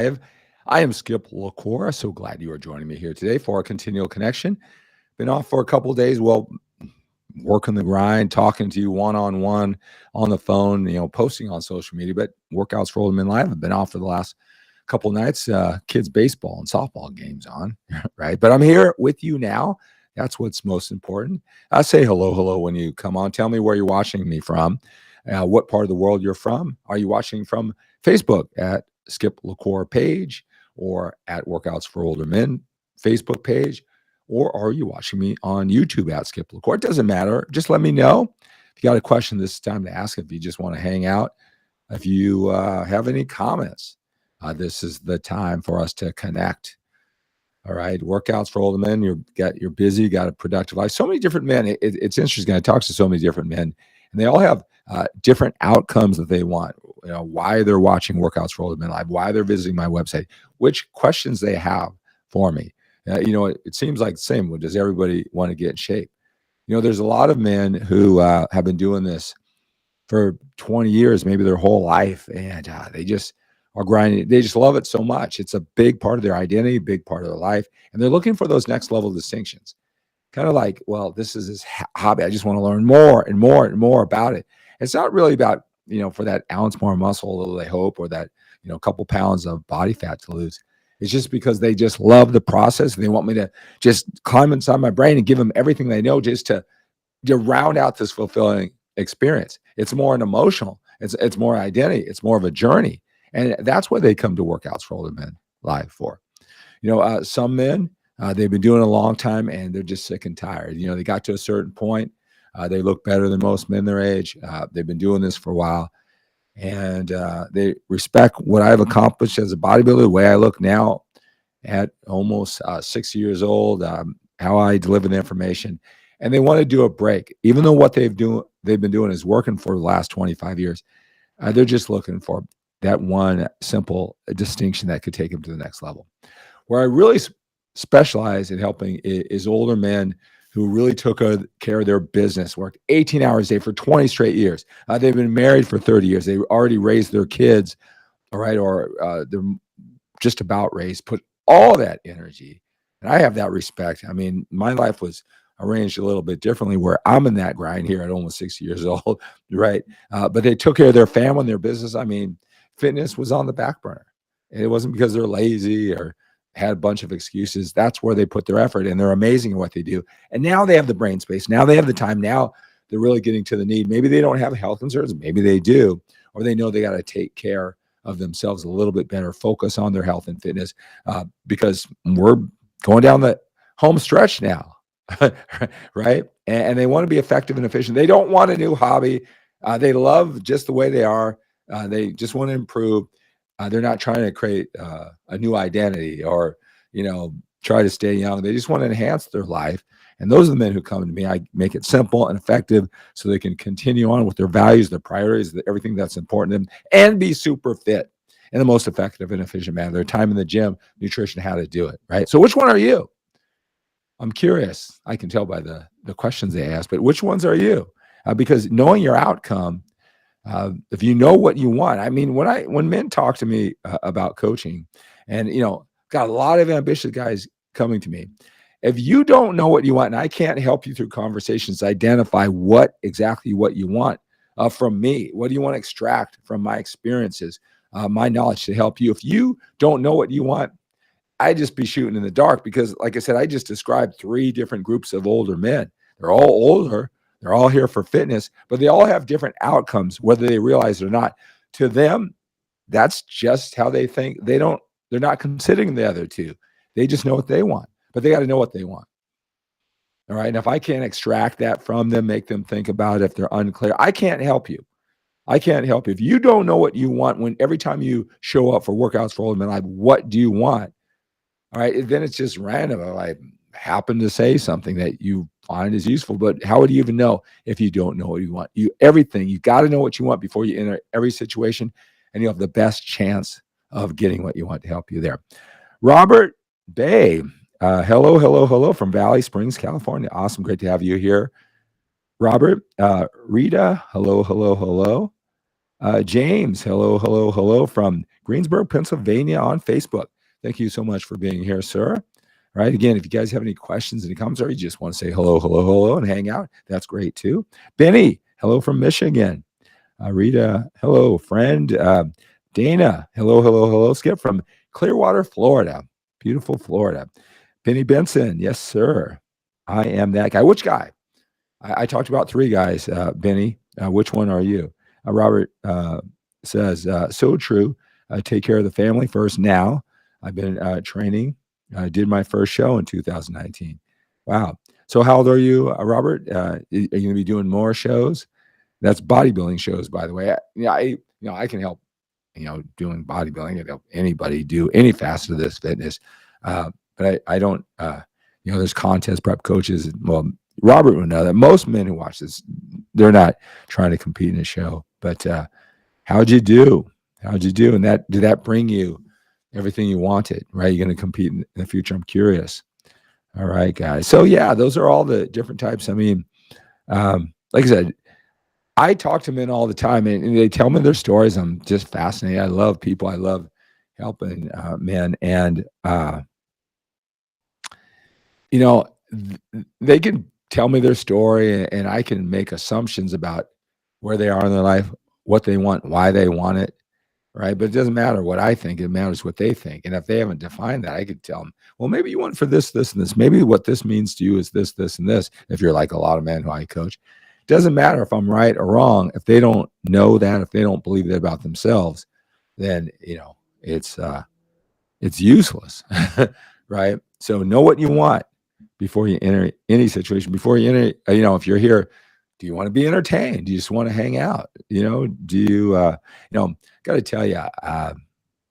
I am 𝗖𝘂𝘂𝘁. So glad you are joining me here today for a continual connection. Been off for a couple of days. Well, working the grind, talking to you one-on-one on the phone, posting on social media, but workouts for older men live have been off for the last couple nights. Kids baseball and softball games on, right? But I'm here with you now. That's what's most important. I say hello when you come on. Tell me where you're watching me from, what part of the world you're from. Are you watching from Facebook at 𝗖𝘂𝘂𝘁 page or at Workouts for Older Men Facebook page? Or are you watching me on YouTube at 𝗖𝘂𝘂𝘁? It doesn't matter. Just let me know. If you got a question, this is time to ask. If you just want to hang out, if you have any comments, this is the time for us to connect. All right, workouts for older men. You're busy, you got a productive life. So many different men. It's interesting. I talk to so many different men, and they all have different outcomes that they want. Why they're watching Workouts for Older Men Live, why they're visiting my website, which questions they have for me. It seems like the same. Does everybody want to get in shape? There's a lot of men who have been doing this for 20 years, maybe their whole life, and they just are grinding. They just love it so much. It's a big part of their identity, big part of their life, and they're looking for those next level distinctions. Kind of like, well, this is his hobby. I just want to learn more and more and more about it. It's not really about, for that ounce more muscle, they hope, or that, couple pounds of body fat to lose. It's just because they just love the process. And they want me to just climb inside my brain and give them everything they know just to round out this fulfilling experience. It's more an emotional. It's more identity. It's more of a journey. And that's what they come to Workouts for Older Men Live for. Some men, they've been doing it a long time and they're just sick and tired. They got to a certain point. They look better than most men their age. They've been doing this for a while. And they respect what I've accomplished as a bodybuilder, the way I look now at almost 60 years old, how I deliver the information. And they want to do a break. Even though what they've been doing is working for the last 25 years, they're just looking for that one simple distinction that could take them to the next level. Where I really specialize in helping is older men who really took care of their business, worked 18 hours a day for 20 straight years. They've been married for 30 years. They already raised their kids, all right, or they're just about raised, put all that energy. And I have that respect. I mean, my life was arranged a little bit differently where I'm in that grind here at almost 60 years old, right? But they took care of their family and their business. I mean, fitness was on the back burner. And it wasn't because they're lazy or had a bunch of excuses. That's where they put their effort, and they're amazing at what they do. And now they have the brain space. Now they have the time. Now they're really getting to the need. Maybe they don't have health insurance. Maybe they do, or they know they got to take care of themselves a little bit better, focus on their health and fitness, because we're going down the home stretch now, right? And they want to be effective and efficient. They don't want a new hobby. They love just the way they are. They just want to improve. They're not trying to create a new identity or, try to stay young. They just want to enhance their life. And those are the men who come to me. I make it simple and effective so they can continue on with their values, their priorities, everything that's important to them, and be super fit in the most effective and efficient manner. Their time in the gym, nutrition, how to do it, right? So which one are you? I'm curious. I can tell by the questions they ask, but which ones are you? Because knowing your outcome, if you know what you want, I mean, when men talk to me about coaching, and got a lot of ambitious guys coming to me. If you don't know what you want, and I can't help you through conversations to identify exactly what you want from me, what do you want to extract from my experiences, my knowledge to help you? If you don't know what you want, I'd just be shooting in the dark because, like I said, I just described 3 different groups of older men. They're all older. They're all here for fitness, but they all have different outcomes, whether they realize it or not. To them, that's just how they think. They're not considering the other 2. They just know what they want, but they got to know what they want. All right. And if I can't extract that from them, make them think about it, if they're unclear, I can't help you. I can't help you. If you don't know what you want, every time you show up for Workouts for Older Men Live, what do you want? All right. Then it's just random. I happen to say something that you find is useful, but how would you even know if you don't know what you want? You got to know what you want before you enter every situation, and you have the best chance of getting what you want to help you there. Robert Bay, hello from Valley Springs, California. Awesome. Great to have you here. Robert, Rita, hello. James, hello, hello, hello from Greensburg, Pennsylvania on Facebook. Thank you so much for being here, sir. All right. Again, if you guys have any questions, any comments, or you just want to say hello, hello, hello, and hang out, that's great too. Benny, hello from Michigan. Rita, hello, friend. Dana, hello, hello, hello. Skip from Clearwater, Florida. Beautiful Florida. Penny Benson, yes, sir. I am that guy. Which guy? I talked about three guys, Benny. Which one are you? Robert says, so true. Take care of the family first now. I've been training. I did my first show in 2019. Wow. So how old are you, Robert? Are you going to be doing more shows? That's bodybuilding shows, by the way. I can help, doing bodybuilding. I can help anybody do any facet of this fitness. But I don't, there's contest prep coaches. Well, Robert would know that most men who watch this, they're not trying to compete in a show. But how'd you do? How'd you do? And did that bring you everything you wanted, right? You're going to compete in the future. I'm curious. All right, guys. So yeah, those are all the different types. I mean, like I said, I talk to men all the time and they tell me their stories. I'm just fascinated. I love people. I love helping men. And, they can tell me their story and I can make assumptions about where they are in their life, what they want, why they want it, right? But it doesn't matter what I think. It matters what they think. And if they haven't defined that, I could tell them, well, maybe you want for this, this, and this. Maybe what this means to you is this, this, and this. If you're like a lot of men who I coach, it doesn't matter if I'm right or wrong. If they don't know that, if they don't believe that about themselves, then, it's useless, right? So know what you want before you enter any situation, before you enter, if you're here, do you want to be entertained? Do you just want to hang out? Do you, got to tell you,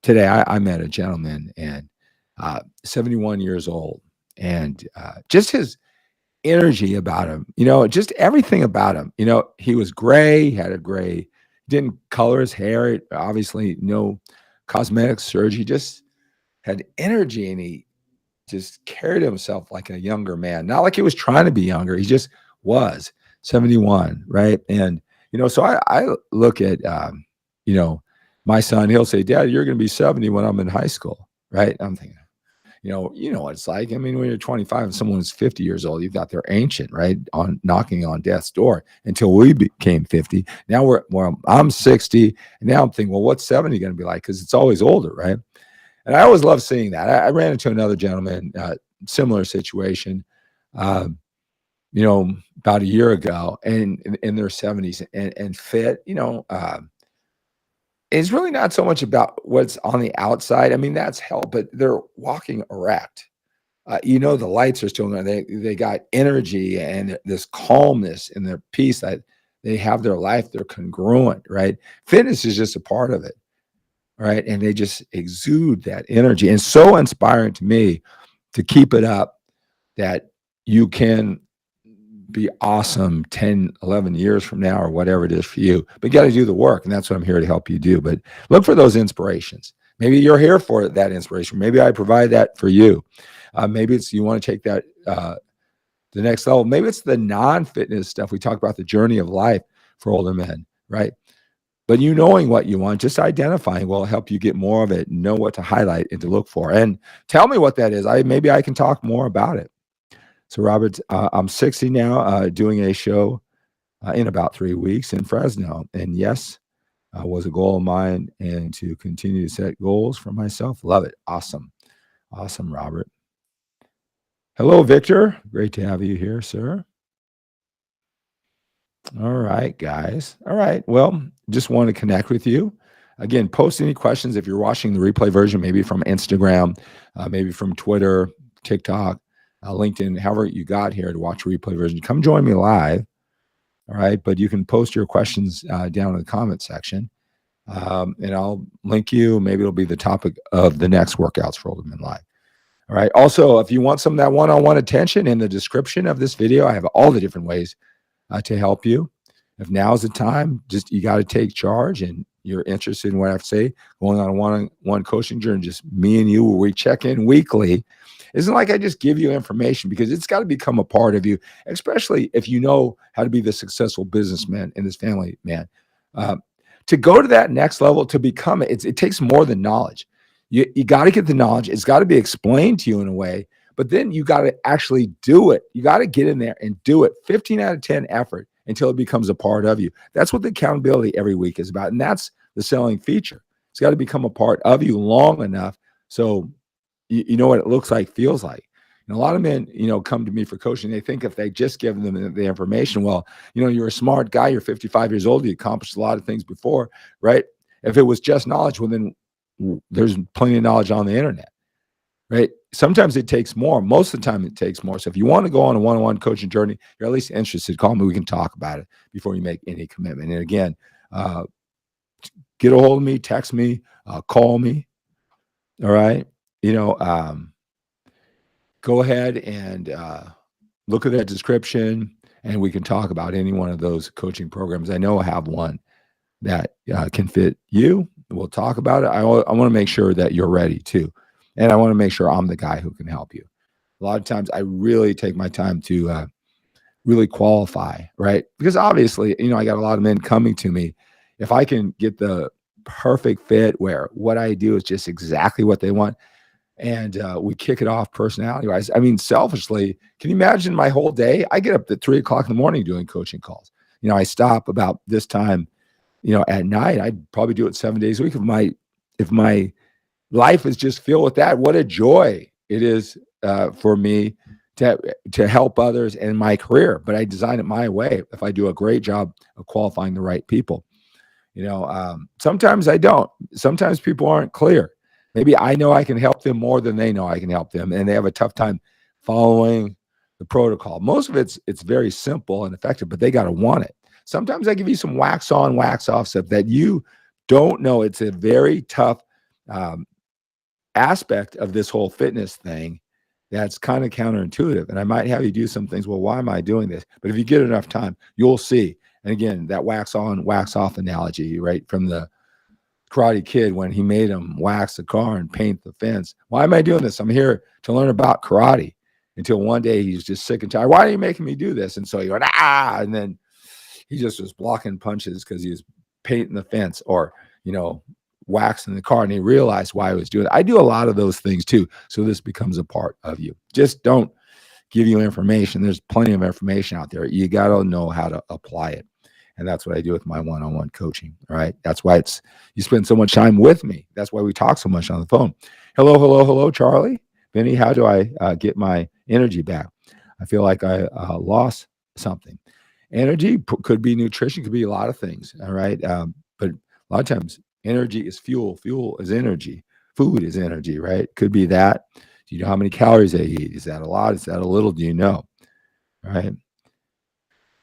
today I met a gentleman and 71 years old and just his energy about him, just everything about him, he was gray, he had a gray, didn't color his hair, obviously no cosmetic surgery, just had energy and he just carried himself like a younger man, not like he was trying to be younger. He just was 71. Right. And, so I look at, my son, he'll say, Dad, you're going to be 70 when I'm in high school. Right. I'm thinking, what it's like. I mean, when you're 25 and someone's 50 years old, you thought they're ancient, right? Knocking on death's door until we became 50. Now I'm 60. And now I'm thinking, well, what's 70 going to be like? Because it's always older. Right. And I always love seeing that. I ran into another gentleman, similar situation, about a year ago, and in their 70s and fit. It's really not so much about what's on the outside. I mean, that's help, but they're walking erect. The lights are still on. They got energy and this calmness and their peace that they have their life. They're congruent, right? Fitness is just a part of it. Right. And they just exude that energy. And so inspiring to me to keep it up that you can be awesome 10, 11 years from now or whatever it is for you. But you got to do the work. And that's what I'm here to help you do. But look for those inspirations. Maybe you're here for that inspiration. Maybe I provide that for you. Maybe it's you want to take that the next level. Maybe it's the non-fitness stuff. We talk about the journey of life for older men, right? But knowing what you want, just identifying will help you get more of it, know what to highlight and to look for. And tell me what that is. Maybe I can talk more about it. So, Robert, I'm 60 now, doing a show in about 3 weeks in Fresno. And yes, was a goal of mine and to continue to set goals for myself. Love it. Awesome. Awesome, Robert. Hello, Victor. Great to have you here, sir. All right, guys. All right. Well, just want to connect with you. Again, post any questions if you're watching the replay version, maybe from Instagram, maybe from Twitter, TikTok, LinkedIn, however you got here to watch the replay version. Come join me live. All right. But you can post your questions down in the comment section. And I'll link you. Maybe it'll be the topic of the next workouts for Older Men Live. All right. Also, if you want some of that one-on-one attention, in the description of this video, I have all the different ways to help you. If now's the time, you got to take charge and you're interested in what I have to say, going on a one-on-one coaching journey, just me and you, where we check in weekly. Isn't like I just give you information, because it's got to become a part of you, especially if you know how to be the successful businessman in this family, man. to go to that next level, to become it, it takes more than knowledge. You got to get the knowledge. It's got to be explained to you in a way, but then you got to actually do it. You got to get in there and do it. 15 out of 10 effort until it becomes a part of you. That's what the accountability every week is about. And that's the selling feature. It's got to become a part of you long enough so you know what it looks like, feels like. And a lot of men, come to me for coaching. They think if they just give them the information, well, you're a smart guy. You're 55 years old. You accomplished a lot of things before, right? If it was just knowledge, well, then there's plenty of knowledge on the internet, right? Sometimes it takes more. Most of the time it takes more. So if you want to go on a one-on-one coaching journey, you're at least interested, call me. We can talk about it before you make any commitment. And again, get a hold of me, text me, call me. All right. Go ahead and look at that description, and we can talk about any one of those coaching programs. I know I have one that can fit you. We'll talk about it. I want to make sure that you're ready too. And I want to make sure I'm the guy who can help you. A lot of times I really take my time to really qualify, right? Because obviously, I got a lot of men coming to me. If I can get the perfect fit where what I do is just exactly what they want, and we kick it off personality-wise. I mean, selfishly, can you imagine my whole day? I get up at 3 o'clock in the morning doing coaching calls. I stop about this time, at night. I'd probably do it 7 days a week. If my life is just filled with that, what a joy it is for me to help others in my career. But I design it my way if I do a great job of qualifying the right people. Sometimes I don't. Sometimes people aren't clear. Maybe I know I can help them more than they know I can help them, and they have a tough time following the protocol. Most of it's very simple and effective, but they got to want it. Sometimes I give you some wax on, wax off stuff that you don't know. It's a very tough aspect of this whole fitness thing that's kind of counterintuitive. And I might have you do some things. Well, why am I doing this? But if you get enough time, you'll see. And again, that wax on, wax off analogy, right, from the Karate Kid when he made him wax the car and paint the fence. Why am I doing this? I'm here to learn about karate. Until one day he's just sick and tired. Why are you making me do this? And so he went, and then he just was blocking punches because he was painting the fence or, waxing the car, and he realized why he was doing it. I do a lot of those things too. So this becomes a part of you. Just don't give you information. There's plenty of information out there. You got to know how to apply it. And that's what I do with my one-on-one coaching. All right. That's why you spend so much time with me. That's why we talk so much on the phone. Hello, Charlie. Vinny, how do I get my energy back? I feel like I lost something. Energy could be nutrition, could be a lot of things. All right. But a lot of times energy is fuel. Fuel is energy. Food is energy, right? Could be that. Do you know how many calories they eat? Is that a lot? Is that a little? Do you know? All right.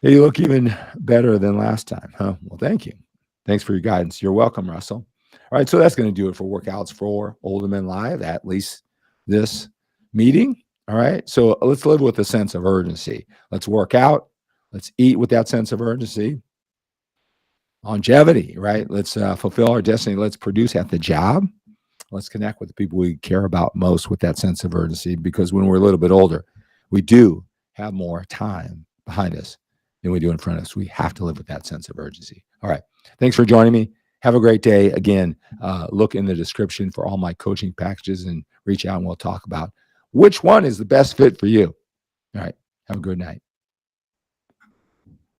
Hey, you look even better than last time, huh? Well, thank you. Thanks for your guidance. You're welcome, Russell. All right, so that's going to do it for Workouts for Older Men Live, at least this meeting. All right, so let's live with a sense of urgency. Let's work out. Let's eat with that sense of urgency. Longevity, right? Let's fulfill our destiny. Let's produce at the job. Let's connect with the people we care about most with that sense of urgency, because when we're a little bit older, we do have more time behind us than we do in front of us. We have to live with that sense of urgency. All right. Thanks for joining me. Have a great day. Again, look in the description for all my coaching packages and reach out and we'll talk about which one is the best fit for you. All right. Have a good night.